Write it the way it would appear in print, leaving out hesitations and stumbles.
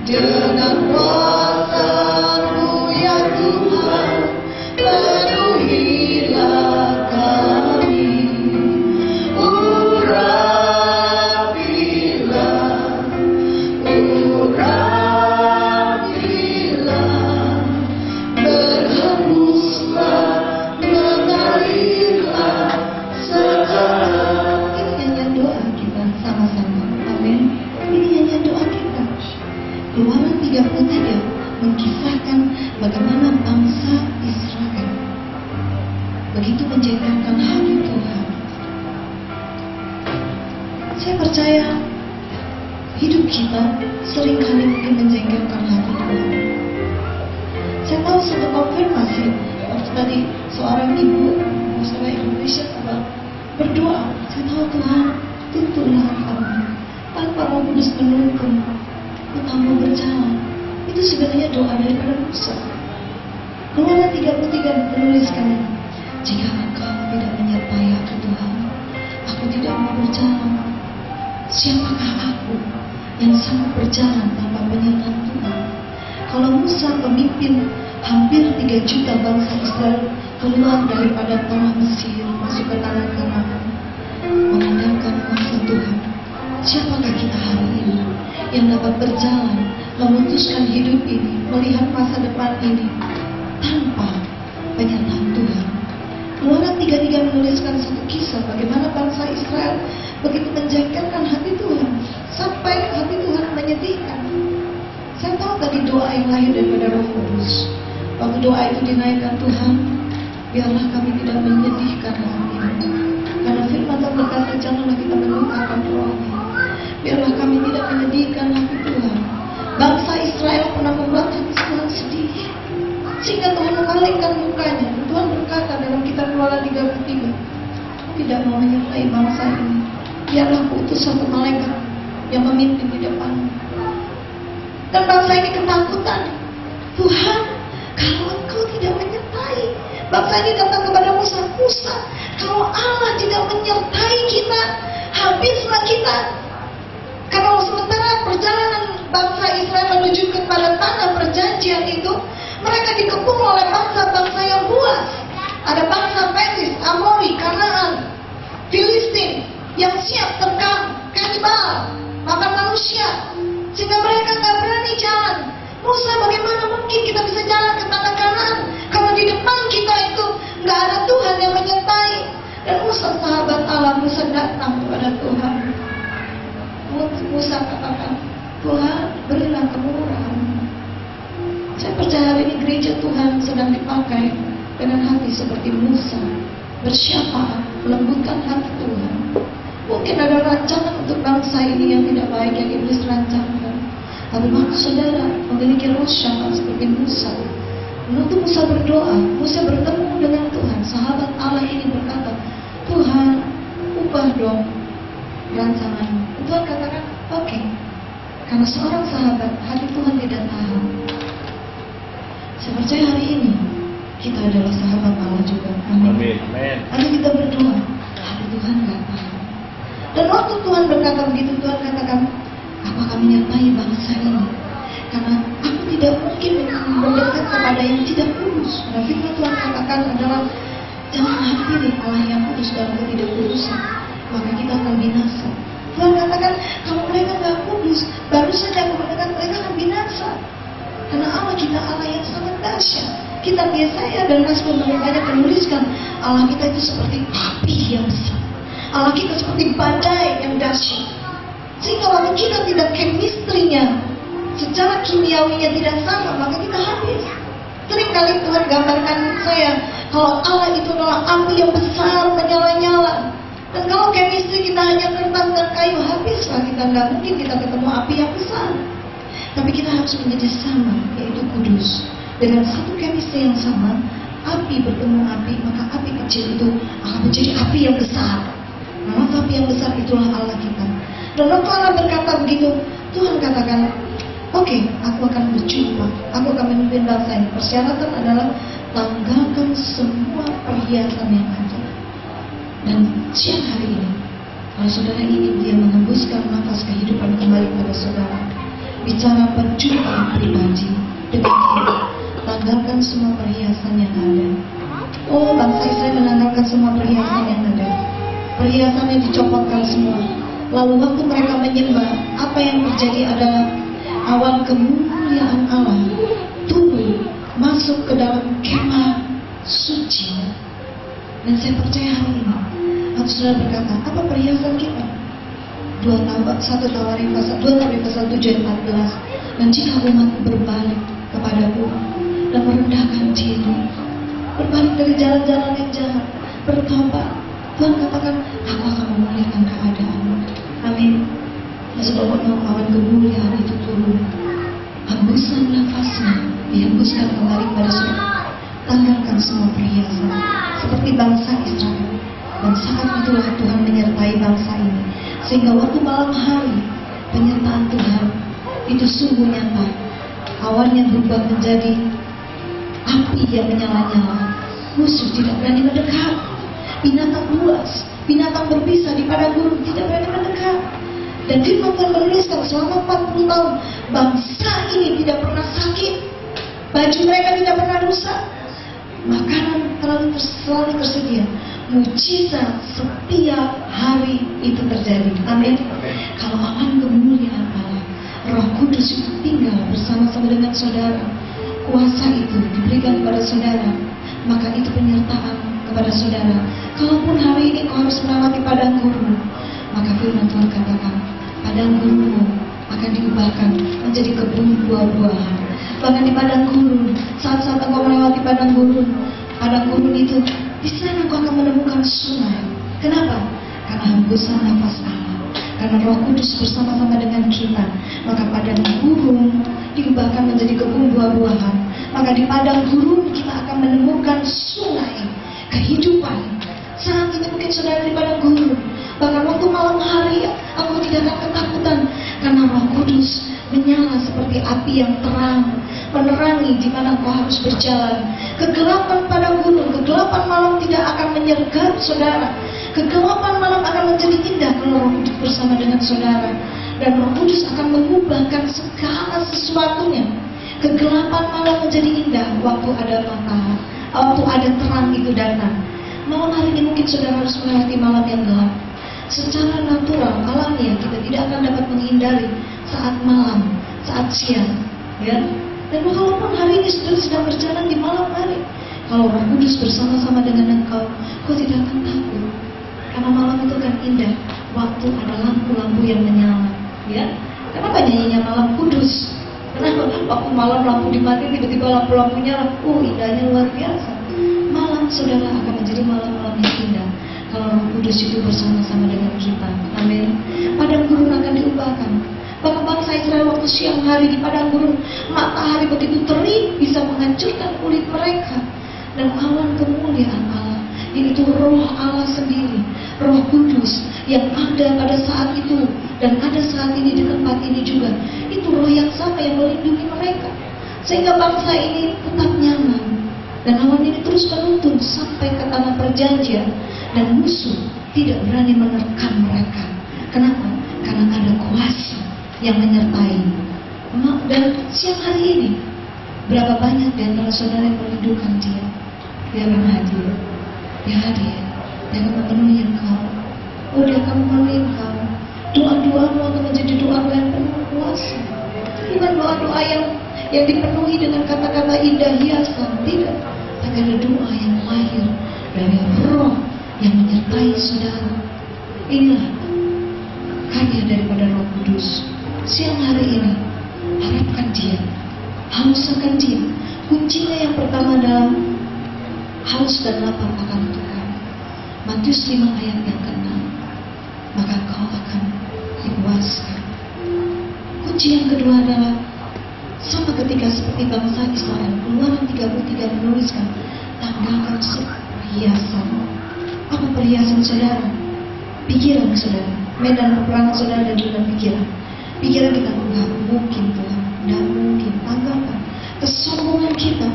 dengan kuasa-Mu ya Tuhan, penuhilah kami. Keluaran 33 mengkisahkan bagaimana bangsa Israel begitu menjengkelkan hati Tuhan. Saya percaya hidup kita seringkali mungkin menjengkelkan hati Tuhan. Saya tahu satu konfirmasi waktu tadi seorang ibu Muslim Indonesia berdoa, saya tahu Tuhan tuntunlah kami tanpa Roh Kudus menuntun kamu berjalan. Itu sebenarnya doa daripada Musa. Keluaran 33 menuliskan, jika engkau tidak menyertai aku Tuhan, aku tidak mau berjalan. Siapakah aku yang sanggup berjalan tanpa penyertaan Tuhan? Kalau Musa pemimpin hampir 3 juta bangsa Israel keluar daripada tanah Mesir masuk ke tanah Kanaan, mengandalkan kuasa Tuhan, siapakah kita hari ini yang dapat berjalan, memutuskan hidup ini, melihat masa depan ini tanpa penyertaan Tuhan? Keluaran 33 menuliskan satu kisah bagaimana bangsa Israel begitu menjengkelkan hati Tuhan sampai hati Tuhan menyedihkan. Saya tahu tadi doa yang lahir daripada Roh Kudus. Waktu doa itu dinaikkan, Tuhan, biarlah kami tidak menyedihkan hati, karena firman Tuhan berkata, janganlah kita melukakan rohani. Biarlah kami tidak menyedihkan hati Tuhan. Bangsa Israel pernah membuat hati Tuhan sedih, sehingga Tuhan memalingkan mukanya. Tuhan berkata dalam kitab Keluaran 33, aku tidak mau menyertai bangsa ini. Biarlah aku utus satu malaikat yang memimpin di depan. Dan bangsa ini ketakutan. Tuhan, kalau Engkau tidak menyertai, bangsa ini datang kepada Musa. Musa, kalau Allah tidak menyertai kita, habislah kita. Karena sementara perjalanan bangsa Israel menuju kepada tanah perjanjian itu, mereka dikepung oleh bangsa-bangsa yang buas. Ada bangsa Persis, Amori, Kanaan, Filistin yang siap terkam, kanibal, makan manusia, sehingga mereka gak berani jalan. Musa, bagaimana mungkin kita bisa jalan ke tanah Kanaan kalau di depan kita itu gak ada Tuhan yang menyertai? Dan Musa, sahabat Allah, Musa datang kepada Tuhan. Musa katakan, Tuhan, berilah kemurahan. Saya percaya hari ini gereja Tuhan sedang dipakai dengan hati seperti Musa, bersyafaat, melembutkan hati Tuhan. Mungkin ada rancangan untuk bangsa ini yang tidak baik yang iblis rancangkan. Tapi maksud saudara memiliki roh syafaat seperti Musa. Waktu Musa berdoa, Musa bertemu dengan Tuhan. Sahabat Allah ini berkata, Tuhan, ubah dong rancangan. Tuhan katakan, oke. Karena seorang sahabat, hati Tuhan tidak tahan. Saya percaya hari ini kita adalah sahabat Allah juga. Amin. Lalu kita berdoa, hati Tuhan gak tahan. Dan waktu Tuhan berkata begitu, Tuhan katakan, aku akan menyertai bangsa ini, karena aku tidak mungkin mendekat kepada yang tidak kudus. Nah, firman Tuhan katakan adalah, jangan hadirin Allah yang kudus dalam ketidakkudusan, maka kita akan binasa. Tuhan katakan, kalau mereka gak kudus, baru saja aku mendengar mereka akan binasa. Karena Allah kita Allah yang sangat dahsyat. Kitab Yesaya dan Mazmur banyak menuliskan Allah kita itu seperti api yang besar. Allah kita seperti badai yang dahsyat. Sehingga waktu kita tidak chemistry-nya, secara kimiawinya tidak sama, maka kita habis. Seringkali Tuhan gambarkan saya, kalau Allah itu adalah api yang besar menyala-nyala. Dan kalau chemistry kita hanya kertas dan kayu, habislah kita. Nggak mungkin kita ketemu api yang besar. Tapi kita harus menjadi sama, yaitu kudus. Dengan satu chemistry yang sama, api bertemu api, maka api kecil itu akan menjadi api yang besar. Nah, api yang besar itulah Allah kita. Dan waktu Allah berkata begitu, Tuhan katakan, oke, aku akan berjumpa, aku akan memimpin bangsa ini. Persyaratan adalah tanggalkan semua perhiasan yang ada. Dan siang hari ini, kalau saudara ingin dia mengembuskan nafas kehidupan kembali pada saudara, bicara perjumpaan pribadi dengan kita. Tanggalkan semua perhiasan yang ada. Oh, bangsa Israel menanggalkan semua perhiasan yang ada. Perhiasannya dicopotkan semua. Lalu waktu mereka menyembah, apa yang terjadi adalah awan kemuliaan Allah turun masuk ke dalam kemah suci. Dan saya percaya hari ini, aku sudah berkata, apa perhiasan kita? 2 Tawarik pasal 7 ayat 14. Dan jika umatku berbalik kepadaku dan merendahkan diri, berbalik dari jalan-jalan yang jahat, bertobat, Tuhan katakan, aku akan memulihkan keadaanmu. Amin. Sebelumnya awan kemuliaan itu turun, hembusan nafasnya dihembuskan kembali pada saudara. Tanggalkan semua perhiasan seperti bangsa Israel. Dan saat itulah Tuhan menyertai bangsa ini, sehingga waktu malam hari penyertaan Tuhan itu sungguh nyata. Awannya berubah menjadi api yang menyala-nyala. Musuh tidak berani mendekat. Binatang buas, binatang berbisa di padang gurun tidak berani mendekat. Dan firman Tuhan menuliskan selama 40 tahun bangsa ini tidak pernah sakit, baju mereka tidak pernah rusak, makanan selalu tersedia. Mujizat setiap hari itu terjadi. Amin. Kalau awan kemuliaan Allah, Roh Kudus itu tinggal bersama-sama dengan saudara, kuasa itu diberikan kepada saudara, maka itu penyertaan kepada saudara. Kalaupun hari ini kau harus melewati padang gurun, maka firman Tuhan katakan, padang gurunmu akan diubahkan menjadi kebun buah-buahan. Bahkan di padang gurun, saat-saat engkau melewati padang gurun itu, di sana engkau akan menemukan sungai. Kenapa? Karena hembusan nafas Allah, karena Roh Kudus bersama-sama dengan kita, maka padang gurun diubahkan menjadi kebun buah-buahan. Maka di padang gurun kita akan menemukan sungai kehidupan. Saat ini mungkin saudara di padang gurun, bahkan waktu malam hari aku tidak akan ketakutan, karena Roh Kudus menyala seperti api yang terang, menerangi di mana kau harus berjalan. Kegelapan padang gurun, kegelapan malam tidak akan menyergap saudara. Kegelapan malam akan menjadi indah kalau Roh Kudus bersama dengan saudara. Dan Roh Kudus akan mengubahkan segala sesuatunya. Kegelapan malam menjadi indah waktu ada matahari, waktu ada terang itu datang. Malam hari ini mungkin saudara harus melewati malam yang gelap. Secara natural, alamiah kita tidak akan dapat menghindari saat malam, saat siang, ya. Dan walaupun hari ini saudara sedang berjalan di malam hari, kalau Roh Kudus bersama-sama dengan engkau, kau tidak akan takut. Karena malam itu kan indah, waktu ada lampu-lampu yang menyala, ya. Kenapa nyanyinya malam kudus? Kenapa? Waktu malam lampu dimati, tiba-tiba lampu-lampu nyala, indahnya luar biasa. Malam saudara akan menjadi malam-malam yang indah kalau Roh Kudus itu bersama-sama dengan kita. Amin. Padang gurun akan diubahkan. Bahkan bangsa Israel waktu siang hari di padang gurun, matahari begitu terik bisa menghancurkan kulit mereka. Dan awan kemuliaan Allah, yaitu Roh Allah sendiri, Roh Kudus yang ada pada saat itu dan ada saat ini di tempat ini juga, itu Roh yang sama yang melindungi mereka, sehingga bangsa ini tetap nyaman. Dan awan ini terus menuntun sampai ke tanah perjanjian, dan musuh tidak berani menerkam mereka. Kenapa? Karena ada kuasa yang menyertai. Dan siang hari ini, berapa banyak di antara saudara yang merindukan Dia? Dia akan hadir. Dia hadir. Dia akan memenuhi engkau. Oh, Dia akan memenuhi engkau. Doa-doamu akan menjadi doa yang penuh kuasa. Bukan doa-doa yang dipenuhi dengan kata-kata indah hiasan. Tidak. Tapi ada doa yang lahir dari Roh yang menyertai saudara. Inilah karya daripada Roh Kudus. Siang hari ini, harapkan Dia, hauskan Dia. Kuncinya yang pertama dalam haus dan lapar akan Tuhan. Matius 5 ayat yang ke-6. Maka kau akan dipuaskan. Kunci yang kedua adalah sama ketika seperti bangsa Israel. Keluaran 33 menuliskan, tanggalkan perhiasan. Apa perhiasan saudara? Pikiran saudara. Medan peperangan saudara dan dalam pikiran. Pikiran kita, enggak mungkin Tuhan, enggak mungkin. Tanggalkan kesombongan kita.